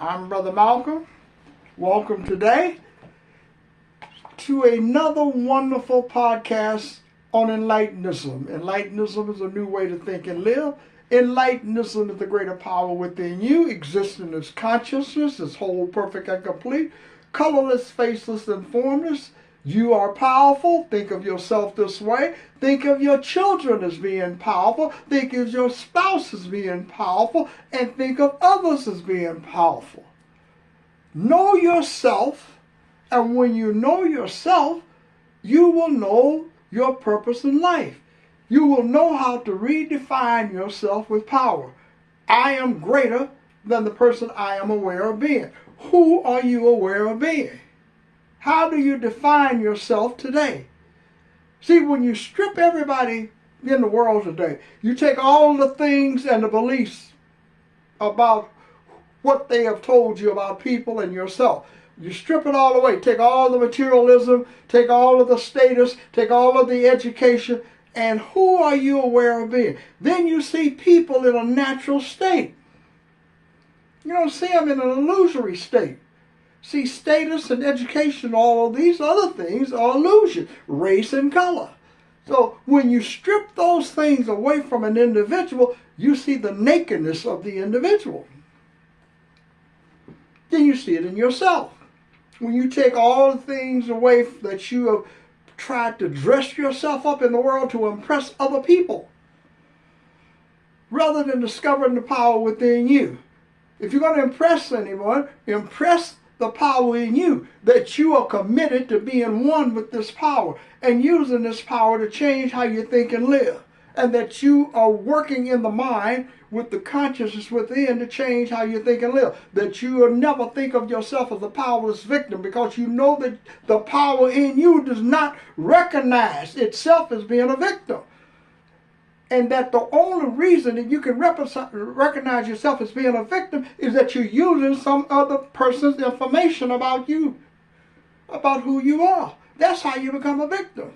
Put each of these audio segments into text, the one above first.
I'm Brother Malcolm. Welcome today to another wonderful podcast on Enlightenism. Enlightenism is a new way to think and live. Enlightenism is the greater power within you, existing as consciousness, is whole, perfect, and complete, colorless, faceless, and formless. You are powerful. Think of yourself this way. Think of your children as being powerful. Think of your spouse as being powerful. And think of others as being powerful. Know yourself. And when you know yourself, you will know your purpose in life. You will know how to redefine yourself with power. I am greater than the person I am aware of being. Who are you aware of being? How do you define yourself today? See, when you strip everybody in the world today, you take all the things and the beliefs about what they have told you about people and yourself. You strip it all away. Take all the materialism, take all of the status, take all of the education, and who are you aware of being? Then you see people in a natural state. You don't see them in an illusory state. See, status and education, all of these other things are illusion, race and color. So when you strip those things away from an individual, you see the nakedness of the individual. Then you see it in yourself. When you take all the things away that you have tried to dress yourself up in the world to impress other people, rather than discovering the power within you. If you're going to impress anyone, impress the power in you, that you are committed to being one with this power and using this power to change how you think and live, and that you are working in the mind with the consciousness within to change how you think and live, that you will never think of yourself as a powerless victim, because you know that the power in you does not recognize itself as being a victim. And that the only reason that you can recognize yourself as being a victim is that you're using some other person's information about you, about who you are. That's how you become a victim.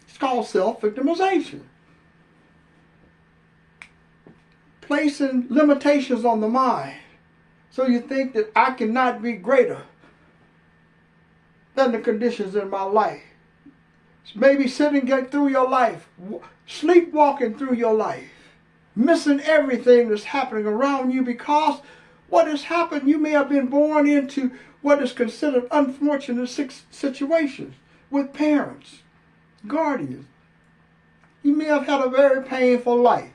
It's called self-victimization. Placing limitations on the mind. So you think that I cannot be greater than the conditions in my life. Maybe sitting through your life, sleepwalking through your life, missing everything that's happening around you, because what has happened, you may have been born into what is considered unfortunate situations with parents, guardians. You may have had a very painful life.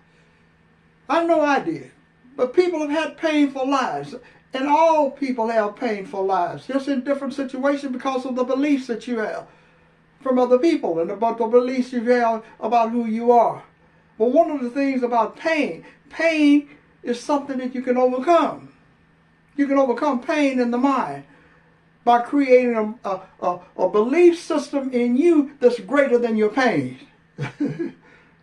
I know I did. But people have had painful lives. And all people have painful lives, just in different situations because of the beliefs that you have from other people and about the beliefs you have about who you are. But one of the things about pain is something that you can overcome. You can overcome pain in the mind by creating a belief system in you that's greater than your pain.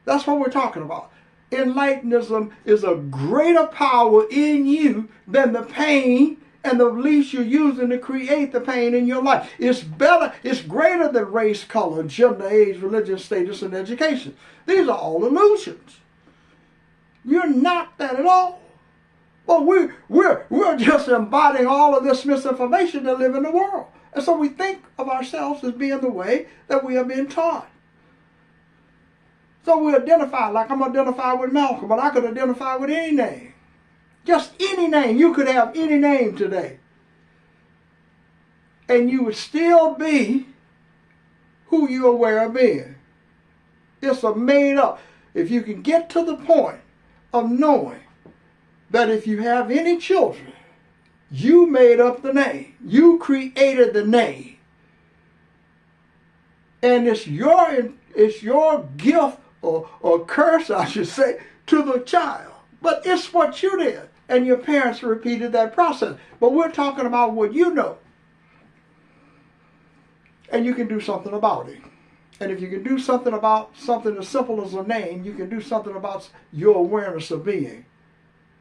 That's what we're talking about. Enlightenism is a greater power in you than the pain and the beliefs you're using to create the pain in your life. It's better, it's greater than race, color, gender, age, religion, status, and education. These are all illusions. You're not that at all. But we're just embodying all of this misinformation to live in the world. And so we think of ourselves as being the way that we are being taught. So we identify, like I'm identified with Malcolm, but I could identify with any name. Just any name. You could have any name today. And you would still be who you're aware of being. It's a made up. If you can get to the point of knowing that if you have any children, you made up the name. You created the name. And it's your gift or curse, I should say, to the child. But it's what you did. And your parents repeated that process. But we're talking about what you know. And you can do something about it. And if you can do something about something as simple as a name, you can do something about your awareness of being.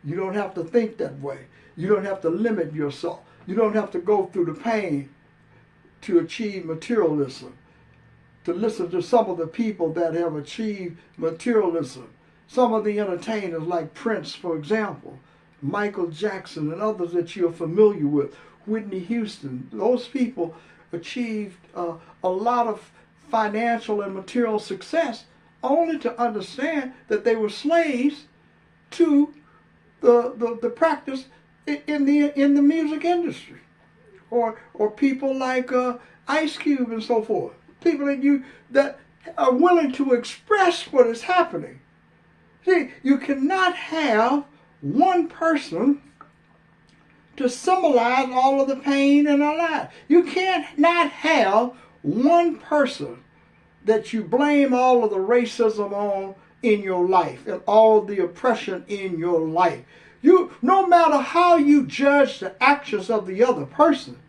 You don't have to think that way. You don't have to limit yourself. You don't have to go through the pain to achieve materialism. To listen to some of the people that have achieved materialism. Some of the entertainers like Prince, for example. Michael Jackson and others that you're familiar with, Whitney Houston. Those people achieved a lot of financial and material success only to understand that they were slaves to the practice in the music industry, or people like Ice Cube and so forth. People that are willing to express what is happening. See, you cannot have one person to symbolize all of the pain in our life. You can't not have one person that you blame all of the racism on in your life and all of the oppression in your life. No matter how you judge the actions of the other person,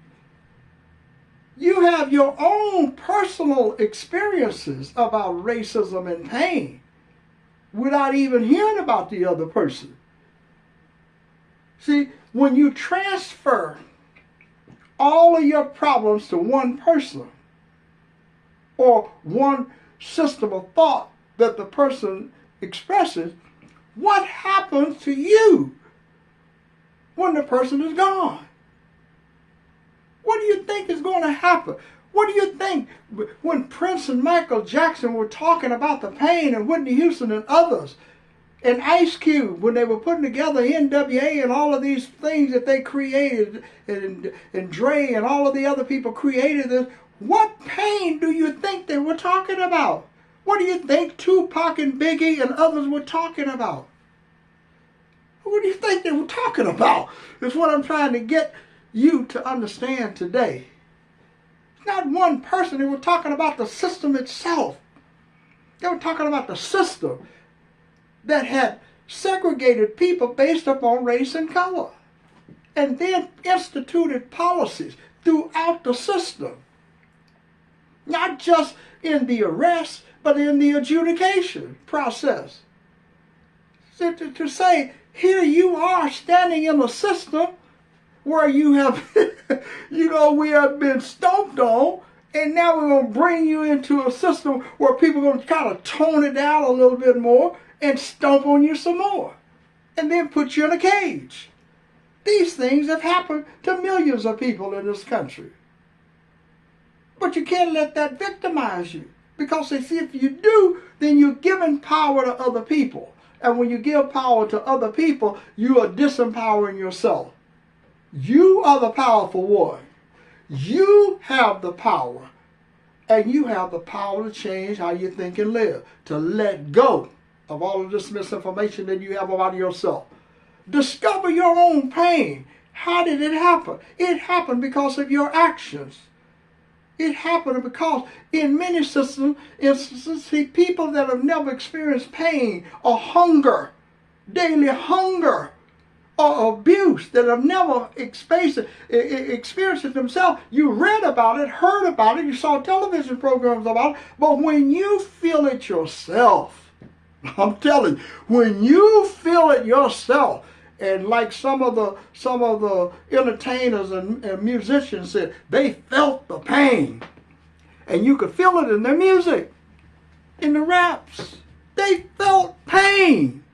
you have your own personal experiences about racism and pain without even hearing about the other person. See, when you transfer all of your problems to one person or one system of thought that the person expresses, what happens to you when the person is gone? What do you think is going to happen? What do you think when Prince and Michael Jackson were talking about the pain, and Whitney Houston and others, and Ice Cube, when they were putting together NWA and all of these things that they created, and Dre and all of the other people created this, what pain do you think they were talking about? What do you think Tupac and Biggie and others were talking about? What do you think they were talking about? That's what I'm trying to get you to understand today. It's not one person. They were talking about the system itself. They were talking about the system that had segregated people based upon race and color, and then instituted policies throughout the system, not just in the arrest, but in the adjudication process. So to say, here you are standing in a system where you have, we have been stomped on, and now we're going to bring you into a system where people are going to kind of tone it down a little bit more and stomp on you some more, and then put you in a cage. These things have happened to millions of people in this country. But you can't let that victimize you, because they see if you do, then you're giving power to other people. And when you give power to other people, you are disempowering yourself. You are the powerful one. You have the power. And you have the power to change how you think and live. To let go of all of this misinformation that you have about yourself. Discover your own pain. How did it happen? It happened because of your actions. It happened because in many instances, people that have never experienced pain or hunger, daily hunger, or abuse, that have never experienced it themselves, you read about it, heard about it, you saw television programs about it, but when you feel it yourself, I'm telling you, when you feel it yourself, and like some of the entertainers and musicians said, they felt the pain. And you could feel it in their music, in the raps. They felt pain.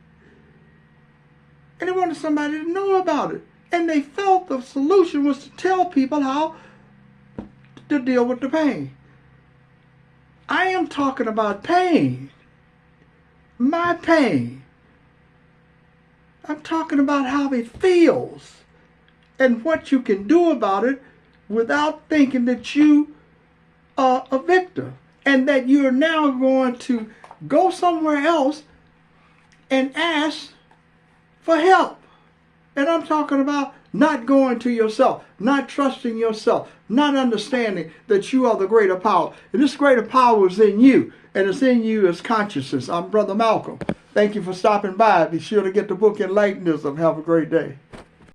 And they wanted somebody to know about it. And they felt the solution was to tell people how to deal with the pain. I am talking about pain. My pain. I'm talking about how it feels and what you can do about it without thinking that you are a victim and that you're now going to go somewhere else and ask for help. And I'm talking about not going to yourself, not trusting yourself, not understanding that you are the greater power. And this greater power is in you, and it's in you as consciousness. I'm Brother Malcolm. Thank you for stopping by. Be sure to get the book Enlightenism. Have a great day.